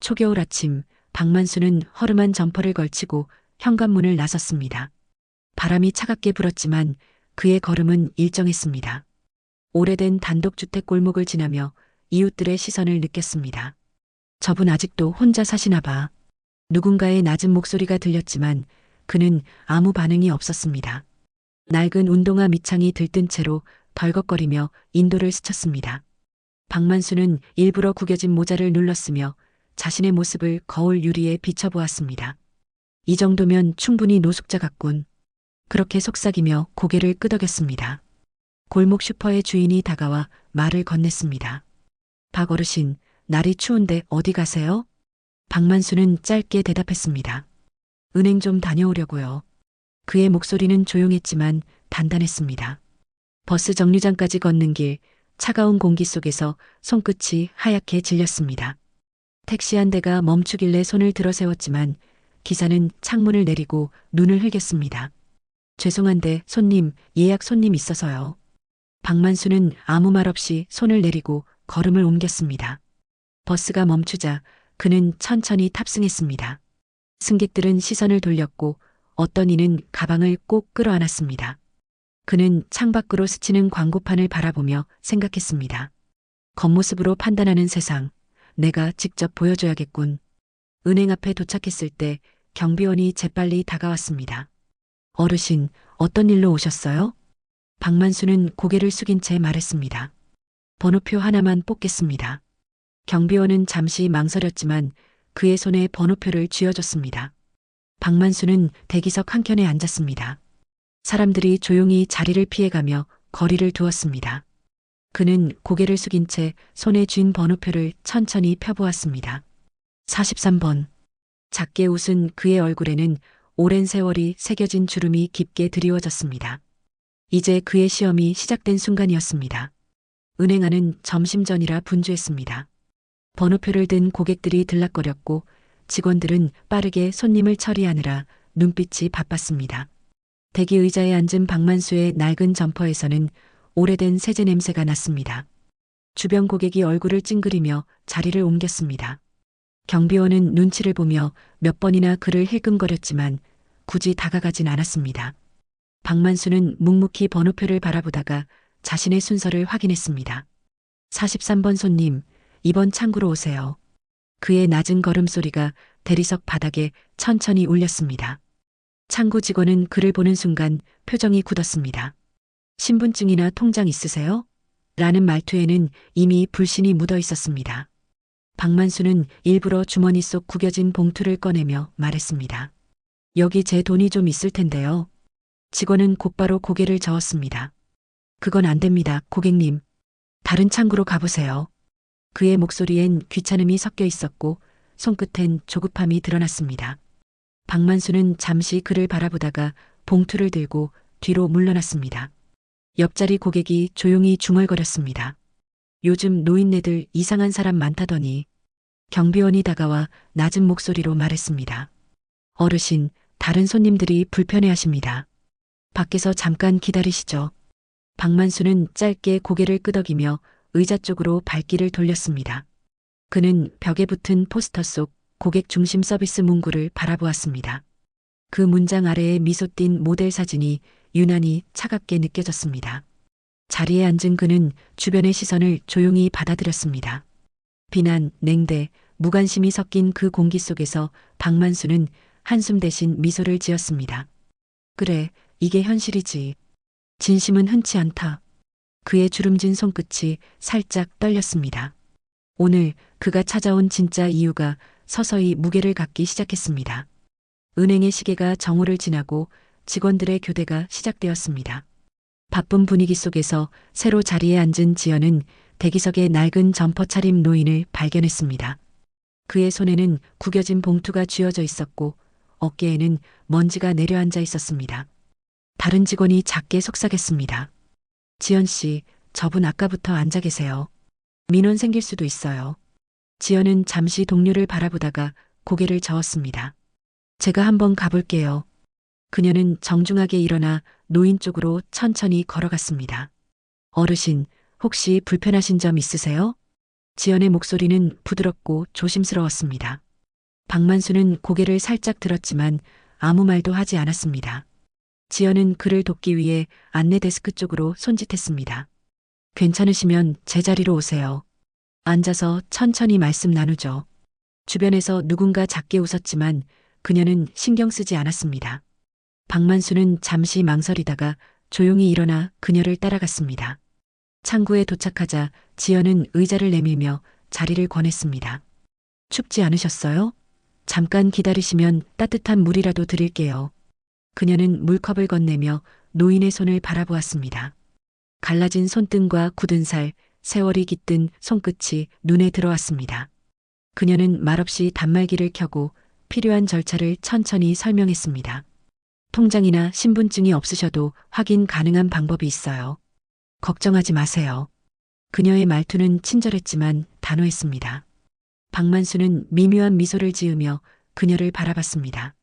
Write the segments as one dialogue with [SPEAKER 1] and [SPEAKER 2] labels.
[SPEAKER 1] 초겨울 아침, 박만수는 허름한 점퍼를 걸치고 현관문을 나섰습니다. 바람이 차갑게 불었지만 그의 걸음은 일정했습니다. 오래된 단독주택 골목을 지나며 이웃들의 시선을 느꼈습니다. 저분 아직도 혼자 사시나 봐. 누군가의 낮은 목소리가 들렸지만 그는 아무 반응이 없었습니다. 낡은 운동화 밑창이 들뜬 채로 덜걱거리며 인도를 스쳤습니다. 박만수는 일부러 구겨진 모자를 눌렀으며 자신의 모습을 거울 유리에 비춰보았습니다. 이 정도면 충분히 노숙자 같군. 그렇게 속삭이며 고개를 끄덕였습니다. 골목 슈퍼의 주인이 다가와 말을 건넸습니다. 박 어르신, 날이 추운데 어디 가세요? 박만수는 짧게 대답했습니다. 은행 좀 다녀오려고요. 그의 목소리는 조용했지만 단단했습니다. 버스 정류장까지 걷는 길, 차가운 공기 속에서 손끝이 하얗게 질렸습니다. 택시 한 대가 멈추길래 손을 들어세웠지만 기사는 창문을 내리고 눈을 흘겼습니다. 죄송한데 손님, 예약 손님 있어서요. 박만수는 아무 말 없이 손을 내리고 걸음을 옮겼습니다. 버스가 멈추자 그는 천천히 탑승했습니다. 승객들은 시선을 돌렸고 어떤 이는 가방을 꼭 끌어안았습니다. 그는 창밖으로 스치는 광고판을 바라보며 생각했습니다. 겉모습으로 판단하는 세상, 내가 직접 보여줘야겠군. 은행 앞에 도착했을 때 경비원이 재빨리 다가왔습니다. 어르신, 어떤 일로 오셨어요? 박만수는 고개를 숙인 채 말했습니다. 번호표 하나만 뽑겠습니다. 경비원은 잠시 망설였지만 그의 손에 번호표를 쥐어줬습니다. 박만수는 대기석 한켠에 앉았습니다. 사람들이 조용히 자리를 피해가며 거리를 두었습니다. 그는 고개를 숙인 채 손에 쥔 번호표를 천천히 펴보았습니다. 43번. 작게 웃은 그의 얼굴에는 오랜 세월이 새겨진 주름이 깊게 드리워졌습니다. 이제 그의 시험이 시작된 순간이었습니다. 은행 안은 점심 전이라 분주했습니다. 번호표를 든 고객들이 들락거렸고 직원들은 빠르게 손님을 처리하느라 눈빛이 바빴습니다. 대기 의자에 앉은 박만수의 낡은 점퍼에서는 오래된 세제 냄새가 났습니다. 주변 고객이 얼굴을 찡그리며 자리를 옮겼습니다. 경비원은 눈치를 보며 몇 번이나 그를 힐끔거렸지만 굳이 다가가진 않았습니다. 박만수는 묵묵히 번호표를 바라보다가 자신의 순서를 확인했습니다. 43번 손님, 이번 창구로 오세요. 그의 낮은 걸음소리가 대리석 바닥에 천천히 울렸습니다. 창구 직원은 그를 보는 순간 표정이 굳었습니다. 신분증이나 통장 있으세요? 라는 말투에는 이미 불신이 묻어 있었습니다. 박만수는 일부러 주머니 속 구겨진 봉투를 꺼내며 말했습니다. 여기 제 돈이 좀 있을 텐데요. 직원은 곧바로 고개를 저었습니다. 그건 안 됩니다, 고객님. 다른 창구로 가보세요. 그의 목소리엔 귀찮음이 섞여 있었고 손끝엔 조급함이 드러났습니다. 박만수는 잠시 그를 바라보다가 봉투를 들고 뒤로 물러났습니다. 옆자리 고객이 조용히 중얼거렸습니다. 요즘 노인네들 이상한 사람 많다더니. 경비원이 다가와 낮은 목소리로 말했습니다. 어르신, 다른 손님들이 불편해하십니다. 밖에서 잠깐 기다리시죠. 박만수는 짧게 고개를 끄덕이며 의자 쪽으로 발길을 돌렸습니다. 그는 벽에 붙은 포스터 속 고객 중심 서비스 문구를 바라보았습니다. 그 문장 아래에 미소 띈 모델 사진이 유난히 차갑게 느껴졌습니다. 자리에 앉은 그는 주변의 시선을 조용히 받아들였습니다. 비난, 냉대, 무관심이 섞인 그 공기 속에서 박만수는 한숨 대신 미소를 지었습니다. 그래, 이게 현실이지. 진심은 흔치 않다. 그의 주름진 손끝이 살짝 떨렸습니다. 오늘 그가 찾아온 진짜 이유가 서서히 무게를 갖기 시작했습니다. 은행의 시계가 정오를 지나고 직원들의 교대가 시작되었습니다. 바쁜 분위기 속에서 새로 자리에 앉은 지연은 대기석의 낡은 점퍼 차림 노인을 발견했습니다. 그의 손에는 구겨진 봉투가 쥐어져 있었고 어깨에는 먼지가 내려앉아 있었습니다. 다른 직원이 작게 속삭였습니다. 지연 씨, 저분 아까부터 앉아 계세요. 민원 생길 수도 있어요. 지연은 잠시 동료를 바라보다가 고개를 저었습니다. 제가 한번 가볼게요. 그녀는 정중하게 일어나 노인 쪽으로 천천히 걸어갔습니다. 어르신, 혹시 불편하신 점 있으세요? 지연의 목소리는 부드럽고 조심스러웠습니다. 박만수는 고개를 살짝 들었지만 아무 말도 하지 않았습니다. 지연은 그를 돕기 위해 안내 데스크 쪽으로 손짓했습니다. 괜찮으시면 제자리로 오세요. 앉아서 천천히 말씀 나누죠. 주변에서 누군가 작게 웃었지만 그녀는 신경 쓰지 않았습니다. 박만수는 잠시 망설이다가 조용히 일어나 그녀를 따라갔습니다. 창구에 도착하자 지연은 의자를 내밀며 자리를 권했습니다. 춥지 않으셨어요? 잠깐 기다리시면 따뜻한 물이라도 드릴게요. 그녀는 물컵을 건네며 노인의 손을 바라보았습니다. 갈라진 손등과 굳은 살, 세월이 깃든 손끝이 눈에 들어왔습니다. 그녀는 말없이 단말기를 켜고 필요한 절차를 천천히 설명했습니다. 통장이나 신분증이 없으셔도 확인 가능한 방법이 있어요. 걱정하지 마세요. 그녀의 말투는 친절했지만 단호했습니다. 박만수는 미묘한 미소를 지으며 그녀를 바라봤습니다.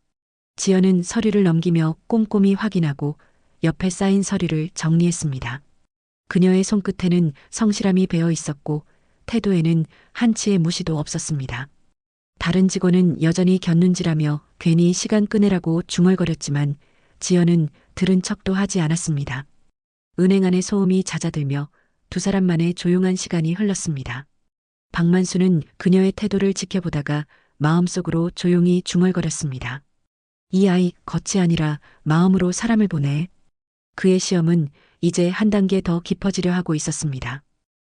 [SPEAKER 1] 지연은 서류를 넘기며 꼼꼼히 확인하고 옆에 쌓인 서류를 정리했습니다. 그녀의 손끝에는 성실함이 배어 있었고 태도에는 한치의 무시도 없었습니다. 다른 직원은 여전히 곁눈질하며 괜히 시간 끄내라고 중얼거렸지만 지연은 들은 척도 하지 않았습니다. 은행 안의 소음이 잦아들며 두 사람만의 조용한 시간이 흘렀습니다. 박만수는 그녀의 태도를 지켜보다가 마음속으로 조용히 중얼거렸습니다. 이 아이 겉이 아니라 마음으로 사람을 보네. 그의 시험은 이제 한 단계 더 깊어지려 하고 있었습니다.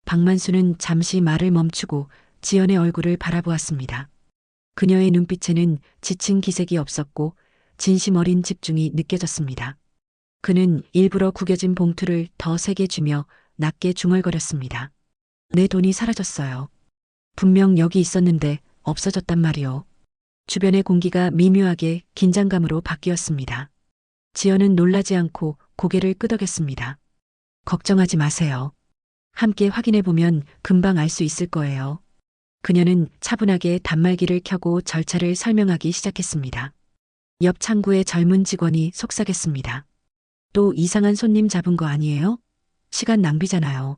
[SPEAKER 1] 박만수는 잠시 말을 멈추고 지연의 얼굴을 바라보았습니다. 그녀의 눈빛에는 지친 기색이 없었고 진심 어린 집중이 느껴졌습니다. 그는 일부러 구겨진 봉투를 더 세게 쥐며 낮게 중얼거렸습니다. 내 돈이 사라졌어요. 분명 여기 있었는데 없어졌단 말이요. 주변의 공기가 미묘하게 긴장감으로 바뀌었습니다. 지연은 놀라지 않고 고개를 끄덕였습니다. 걱정하지 마세요. 함께 확인해보면 금방 알 수 있을 거예요. 그녀는 차분하게 단말기를 켜고 절차를 설명하기 시작했습니다. 옆 창구의 젊은 직원이 속삭였습니다. 또 이상한 손님 잡은 거 아니에요? 시간 낭비잖아요.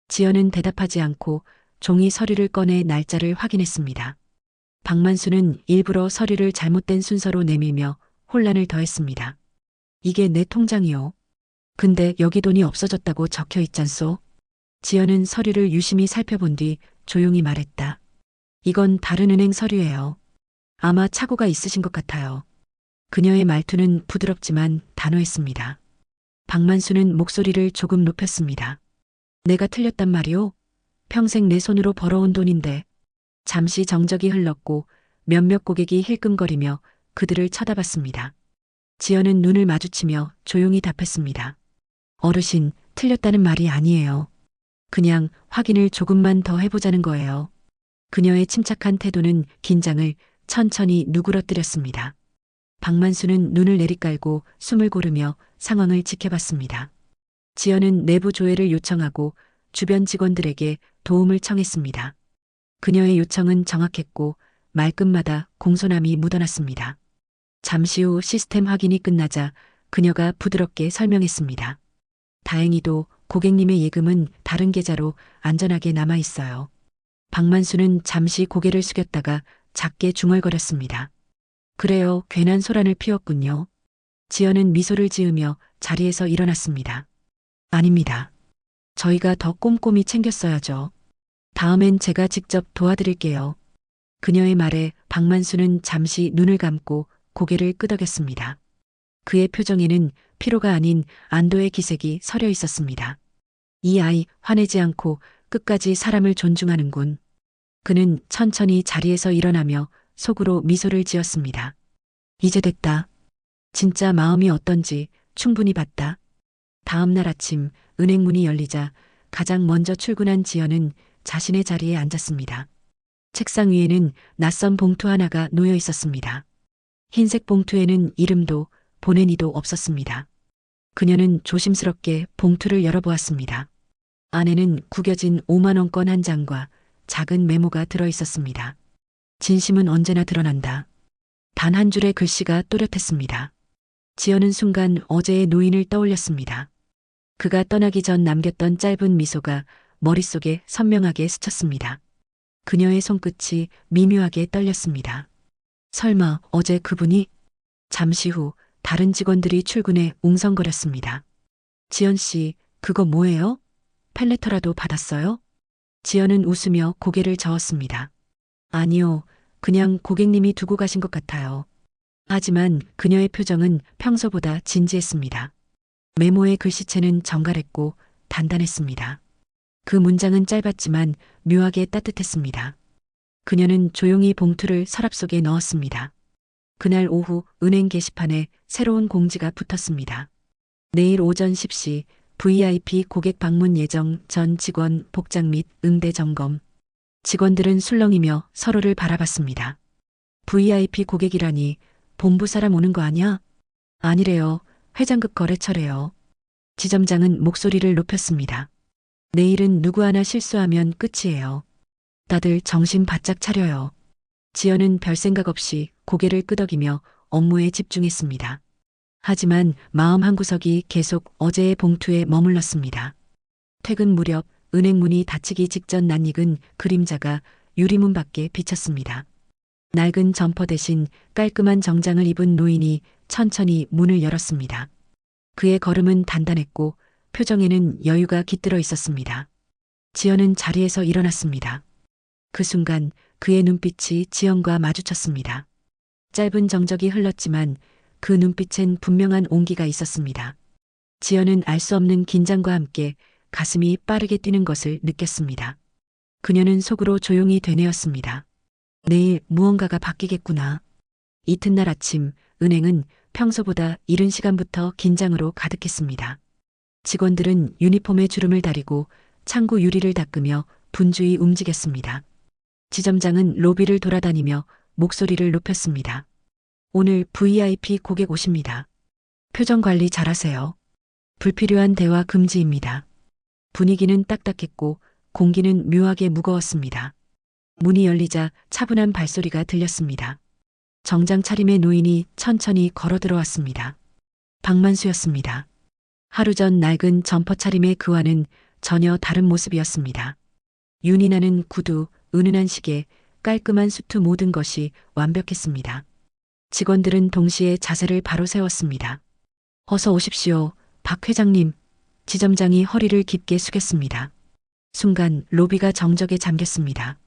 [SPEAKER 1] 지연은 대답하지 않고 종이 서류를 꺼내 날짜를 확인했습니다. 박만수는 일부러 서류를 잘못된 순서로 내밀며 혼란을 더했습니다. 이게 내 통장이요. 근데 여기 돈이 없어졌다고 적혀 있잖소. 지연은 서류를 유심히 살펴본 뒤 조용히 말했다. 이건 다른 은행 서류예요. 아마 착오가 있으신 것 같아요. 그녀의 말투는 부드럽지만 단호했습니다. 박만수는 목소리를 조금 높였습니다. 내가 틀렸단 말이오? 평생 내 손으로 벌어온 돈인데. 잠시 정적이 흘렀고 몇몇 고객이 힐끔거리며 그들을 쳐다봤습니다. 지연은 눈을 마주치며 조용히 답했습니다. 어르신, 틀렸다는 말이 아니에요. 그냥 확인을 조금만 더 해보자는 거예요. 그녀의 침착한 태도는 긴장을 천천히 누그러뜨렸습니다. 박만수는 눈을 내리깔고 숨을 고르며 상황을 지켜봤습니다. 지연은 내부 조회를 요청하고 주변 직원들에게 도움을 청했습니다. 그녀의 요청은 정확했고 말끝마다 공손함이 묻어났습니다. 잠시 후 시스템 확인이 끝나자 그녀가 부드럽게 설명했습니다. 다행히도 고객님의 예금은 다른 계좌로 안전하게 남아 있어요. 박만수는 잠시 고개를 숙였다가 작게 중얼거렸습니다. 그래요, 괜한 소란을 피웠군요. 지연은 미소를 지으며 자리에서 일어났습니다. 아닙니다. 저희가 더 꼼꼼히 챙겼어야죠. 다음엔 제가 직접 도와드릴게요. 그녀의 말에 박만수는 잠시 눈을 감고 고개를 끄덕였습니다. 그의 표정에는 피로가 아닌 안도의 기색이 서려 있었습니다. 이 아이 화내지 않고 끝까지 사람을 존중하는군. 그는 천천히 자리에서 일어나며 속으로 미소를 지었습니다. 이제 됐다. 진짜 마음이 어떤지 충분히 봤다. 다음 날 아침 은행 문이 열리자 가장 먼저 출근한 지연은 자신의 자리에 앉았습니다. 책상 위에는 낯선 봉투 하나가 놓여 있었습니다. 흰색 봉투에는 이름도 보내니도 없었습니다. 그녀는 조심스럽게 봉투를 열어보았습니다. 안에는 구겨진 5만 원권 한 장과 작은 메모가 들어 있었습니다. 진심은 언제나 드러난다. 단 한 줄의 글씨가 또렷했습니다. 지연은 순간 어제의 노인을 떠올렸습니다. 그가 떠나기 전 남겼던 짧은 미소가 머릿속에 선명하게 스쳤습니다. 그녀의 손끝이 미묘하게 떨렸습니다. 설마 어제 그분이? 잠시 후 다른 직원들이 출근해 웅성거렸습니다. 지연 씨, 그거 뭐예요? 펠레터라도 받았어요? 지연은 웃으며 고개를 저었습니다. 아니요, 그냥 고객님이 두고 가신 것 같아요. 하지만 그녀의 표정은 평소보다 진지했습니다. 메모의 글씨체는 정갈했고 단단했습니다. 그 문장은 짧았지만 묘하게 따뜻했습니다. 그녀는 조용히 봉투를 서랍 속에 넣었습니다. 그날 오후 은행 게시판에 새로운 공지가 붙었습니다. 내일 오전 10시 VIP 고객 방문 예정 전 직원 복장 및 응대 점검. 직원들은 술렁이며 서로를 바라봤습니다. VIP 고객이라니 본부 사람 오는 거 아니야? 아니래요. 회장급 거래처래요. 지점장은 목소리를 높였습니다. 내일은 누구 하나 실수하면 끝이에요. 다들 정신 바짝 차려요. 지연은 별 생각 없이 고개를 끄덕이며 업무에 집중했습니다. 하지만 마음 한구석이 계속 어제의 봉투에 머물렀습니다. 퇴근 무렵 은행 문이 닫히기 직전 낯익은 그림자가 유리문 밖에 비쳤습니다. 낡은 점퍼 대신 깔끔한 정장을 입은 노인이 천천히 문을 열었습니다. 그의 걸음은 단단했고 표정에는 여유가 깃들어 있었습니다. 지연은 자리에서 일어났습니다. 그 순간 그의 눈빛이 지연과 마주쳤습니다. 짧은 정적이 흘렀지만 그 눈빛엔 분명한 온기가 있었습니다. 지연은 알 수 없는 긴장과 함께 가슴이 빠르게 뛰는 것을 느꼈습니다. 그녀는 속으로 조용히 되뇌었습니다. 내일 무언가가 바뀌겠구나. 이튿날 아침 은행은 평소보다 이른 시간부터 긴장으로 가득했습니다. 직원들은 유니폼에 주름을 다리고 창구 유리를 닦으며 분주히 움직였습니다. 지점장은 로비를 돌아다니며 목소리를 높였습니다. 오늘 VIP 고객 오십니다. 표정 관리 잘하세요. 불필요한 대화 금지입니다. 분위기는 딱딱했고 공기는 묘하게 무거웠습니다. 문이 열리자 차분한 발소리가 들렸습니다. 정장 차림의 노인이 천천히 걸어 들어왔습니다. 박만수였습니다. 하루 전 낡은 점퍼 차림의 그와는 전혀 다른 모습이었습니다. 윤이 나는 구두, 은은한 시계, 깔끔한 수트 모든 것이 완벽했습니다. 직원들은 동시에 자세를 바로 세웠습니다. 어서 오십시오, 박 회장님. 지점장이 허리를 깊게 숙였습니다. 순간 로비가 정적에 잠겼습니다.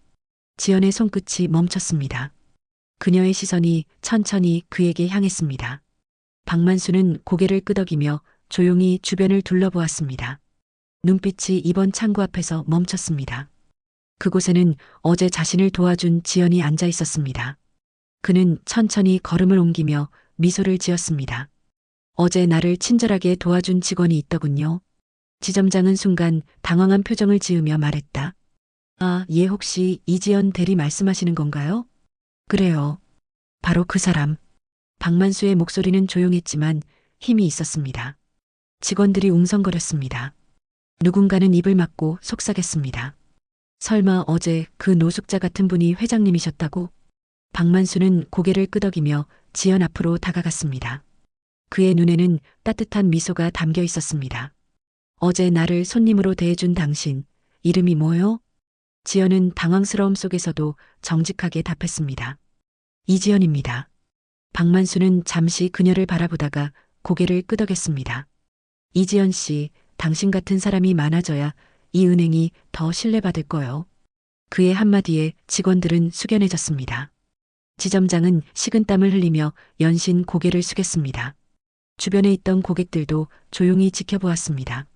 [SPEAKER 1] 지연의 손끝이 멈췄습니다. 그녀의 시선이 천천히 그에게 향했습니다. 박만수는 고개를 끄덕이며 조용히 주변을 둘러보았습니다. 눈빛이 이번 창구 앞에서 멈췄습니다. 그곳에는 어제 자신을 도와준 지연이 앉아 있었습니다. 그는 천천히 걸음을 옮기며 미소를 지었습니다. 어제 나를 친절하게 도와준 직원이 있더군요. 지점장은 순간 당황한 표정을 지으며 말했다. 아, 예, 혹시 이지연 대리 말씀하시는 건가요? 그래요. 바로 그 사람. 박만수의 목소리는 조용했지만 힘이 있었습니다. 직원들이 웅성거렸습니다. 누군가는 입을 막고 속삭였습니다. 설마 어제 그 노숙자 같은 분이 회장님이셨다고? 박만수는 고개를 끄덕이며 지연 앞으로 다가갔습니다. 그의 눈에는 따뜻한 미소가 담겨 있었습니다. 어제 나를 손님으로 대해준 당신, 이름이 뭐요? 지연은 당황스러움 속에서도 정직하게 답했습니다. 이지연입니다. 박만수는 잠시 그녀를 바라보다가 고개를 끄덕였습니다. 이지연 씨, 당신 같은 사람이 많아져야 이 은행이 더 신뢰받을 거요. 그의 한마디에 직원들은 숙연해졌습니다. 지점장은 식은땀을 흘리며 연신 고개를 숙였습니다. 주변에 있던 고객들도 조용히 지켜보았습니다.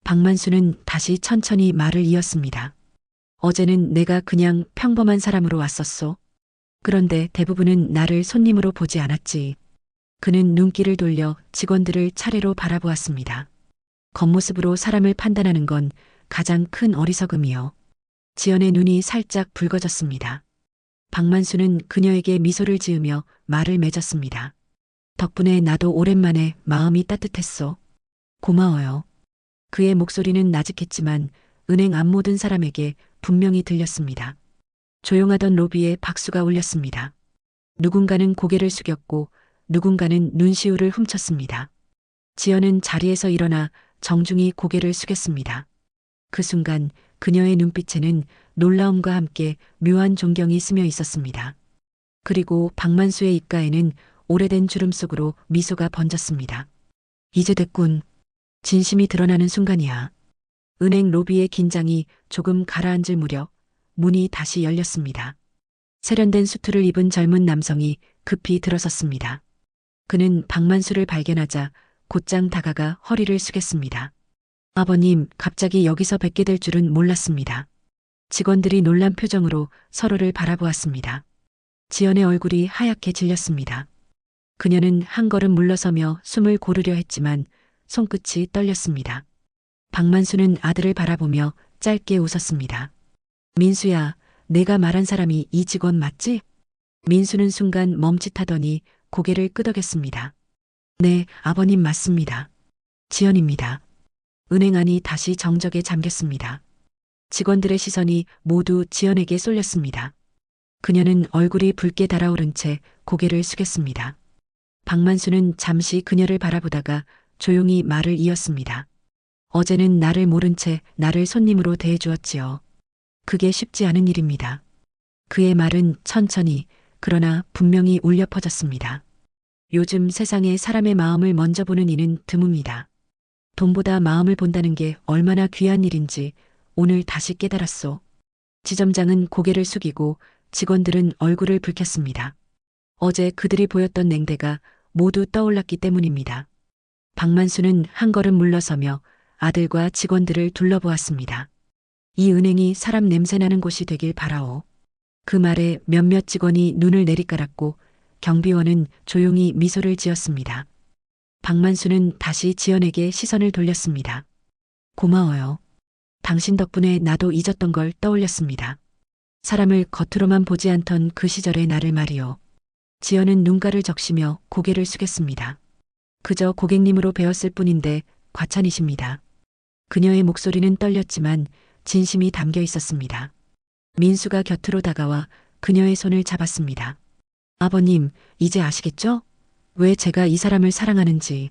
[SPEAKER 1] 박만수는 다시 천천히 말을 이었습니다. 어제는 내가 그냥 평범한 사람으로 왔었소. 그런데 대부분은 나를 손님으로 보지 않았지. 그는 눈길을 돌려 직원들을 차례로 바라보았습니다. 겉모습으로 사람을 판단하는 건 가장 큰 어리석음이요. 지연의 눈이 살짝 붉어졌습니다. 박만수는 그녀에게 미소를 지으며 말을 맺었습니다. 덕분에 나도 오랜만에 마음이 따뜻했소. 고마워요. 그의 목소리는 나직했지만 은행 앞 모든 사람에게 분명히 들렸습니다. 조용하던 로비에 박수가 울렸습니다. 누군가는 고개를 숙였고 누군가는 눈시울을 훔쳤습니다. 지연은 자리에서 일어나 정중히 고개를 숙였습니다. 그 순간 그녀의 눈빛에는 놀라움과 함께 묘한 존경이 스며 있었습니다. 그리고 박만수의 입가에는 오래된 주름 속으로 미소가 번졌습니다. 이제 됐군. 진심이 드러나는 순간이야. 은행 로비의 긴장이 조금 가라앉을 무렵 문이 다시 열렸습니다. 세련된 수트를 입은 젊은 남성이 급히 들어섰습니다. 그는 박만수를 발견하자 곧장 다가가 허리를 숙였습니다. 아버님, 갑자기 여기서 뵙게 될 줄은 몰랐습니다. 직원들이 놀란 표정으로 서로를 바라보았습니다. 지연의 얼굴이 하얗게 질렸습니다. 그녀는 한 걸음 물러서며 숨을 고르려 했지만 손끝이 떨렸습니다. 박만수는 아들을 바라보며 짧게 웃었습니다. 민수야, 내가 말한 사람이 이 직원 맞지? 민수는 순간 멈칫하더니 고개를 끄덕였습니다. 네, 아버님 맞습니다. 지연입니다. 은행 안이 다시 정적에 잠겼습니다. 직원들의 시선이 모두 지연에게 쏠렸습니다. 그녀는 얼굴이 붉게 달아오른 채 고개를 숙였습니다. 박만수는 잠시 그녀를 바라보다가 조용히 말을 이었습니다. 어제는 나를 모른 채 나를 손님으로 대해주었지요. 그게 쉽지 않은 일입니다. 그의 말은 천천히 그러나 분명히 울려 퍼졌습니다. 요즘 세상에 사람의 마음을 먼저 보는 이는 드뭅니다. 돈보다 마음을 본다는 게 얼마나 귀한 일인지 오늘 다시 깨달았소. 지점장은 고개를 숙이고 직원들은 얼굴을 붉혔습니다. 어제 그들이 보였던 냉대가 모두 떠올랐기 때문입니다. 박만수는 한 걸음 물러서며 아들과 직원들을 둘러보았습니다. 이 은행이 사람 냄새나는 곳이 되길 바라오. 그 말에 몇몇 직원이 눈을 내리깔았고 경비원은 조용히 미소를 지었습니다. 박만수는 다시 지연에게 시선을 돌렸습니다. 고마워요. 당신 덕분에 나도 잊었던 걸 떠올렸습니다. 사람을 겉으로만 보지 않던 그 시절의 나를 말이요. 지연은 눈가를 적시며 고개를 숙였습니다. 그저 고객님으로 배웠을 뿐인데 과찬이십니다. 그녀의 목소리는 떨렸지만 진심이 담겨 있었습니다. 민수가 곁으로 다가와 그녀의 손을 잡았습니다. 아버님, 이제 아시겠죠? 왜 제가 이 사람을 사랑하는지.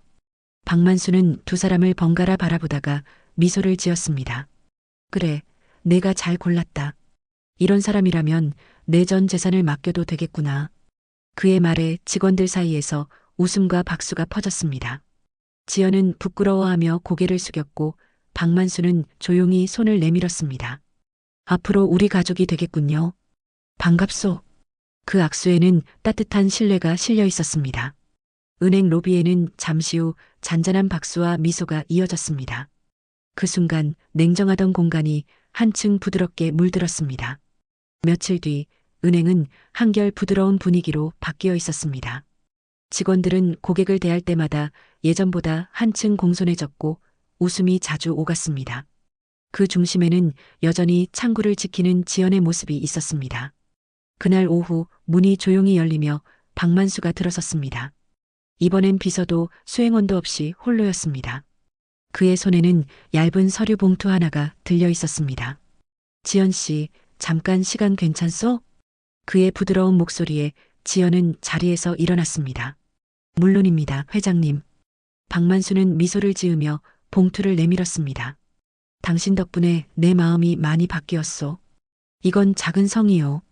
[SPEAKER 1] 박만수는 두 사람을 번갈아 바라보다가 미소를 지었습니다. 그래, 내가 잘 골랐다. 이런 사람이라면 내 전 재산을 맡겨도 되겠구나. 그의 말에 직원들 사이에서 웃음과 박수가 퍼졌습니다. 지연은 부끄러워하며 고개를 숙였고 박만수는 조용히 손을 내밀었습니다. 앞으로 우리 가족이 되겠군요. 반갑소. 그 악수에는 따뜻한 신뢰가 실려 있었습니다. 은행 로비에는 잠시 후 잔잔한 박수와 미소가 이어졌습니다. 그 순간 냉정하던 공간이 한층 부드럽게 물들었습니다. 며칠 뒤 은행은 한결 부드러운 분위기로 바뀌어 있었습니다. 직원들은 고객을 대할 때마다 예전보다 한층 공손해졌고 웃음이 자주 오갔습니다. 그 중심에는 여전히 창구를 지키는 지연의 모습이 있었습니다. 그날 오후 문이 조용히 열리며 박만수가 들어섰습니다. 이번엔 비서도 수행원도 없이 홀로였습니다. 그의 손에는 얇은 서류 봉투 하나가 들려 있었습니다. 지연 씨, 잠깐 시간 괜찮소? 그의 부드러운 목소리에 지연은 자리에서 일어났습니다. 물론입니다, 회장님. 박만수는 미소를 지으며 봉투를 내밀었습니다. 당신 덕분에 내 마음이 많이 바뀌었소. 이건 작은 성이요.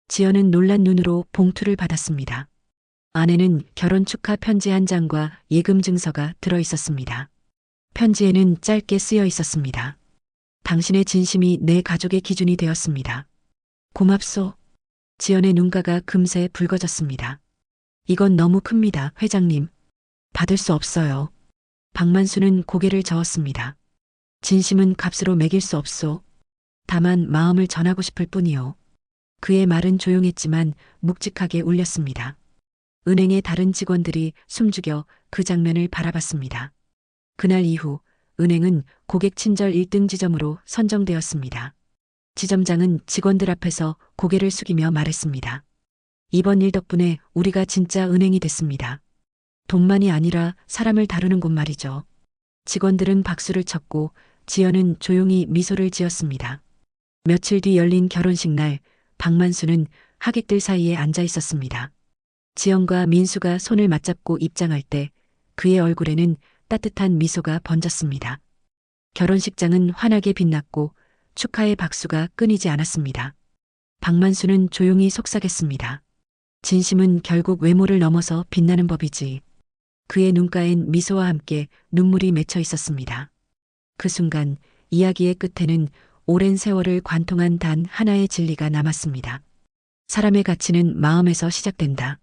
[SPEAKER 1] 지연은 놀란 눈으로 봉투를 받았습니다. 안에는 결혼 축하 편지 한 장과 예금 증서가 들어 있었습니다. 편지에는 짧게 쓰여 있었습니다. 당신의 진심이 내 가족의 기준이 되었습니다. 고맙소. 지연의 눈가가 금세 붉어졌습니다. 이건 너무 큽니다, 회장님. 받을 수 없어요. 박만수는 고개를 저었습니다. 진심은 값으로 매길 수 없소. 다만 마음을 전하고 싶을 뿐이요. 그의 말은 조용했지만 묵직하게 울렸습니다. 은행의 다른 직원들이 숨죽여 그 장면을 바라봤습니다. 그날 이후 은행은 고객 친절 1등 지점으로 선정되었습니다. 지점장은 직원들 앞에서 고개를 숙이며 말했습니다. 이번 일 덕분에 우리가 진짜 은행이 됐습니다. 돈만이 아니라 사람을 다루는 곳 말이죠. 직원들은 박수를 쳤고 지연은 조용히 미소를 지었습니다. 며칠 뒤 열린 결혼식 날 박만수는 하객들 사이에 앉아 있었습니다. 지연과 민수가 손을 맞잡고 입장할 때 그의 얼굴에는 따뜻한 미소가 번졌습니다. 결혼식장은 환하게 빛났고 축하의 박수가 끊이지 않았습니다. 박만수는 조용히 속삭였습니다. 진심은 결국 외모를 넘어서 빛나는 법이지. 그의 눈가엔 미소와 함께 눈물이 맺혀 있었습니다. 그 순간 이야기의 끝에는 오랜 세월을 관통한 단 하나의 진리가 남았습니다. 사람의 가치는 마음에서 시작된다.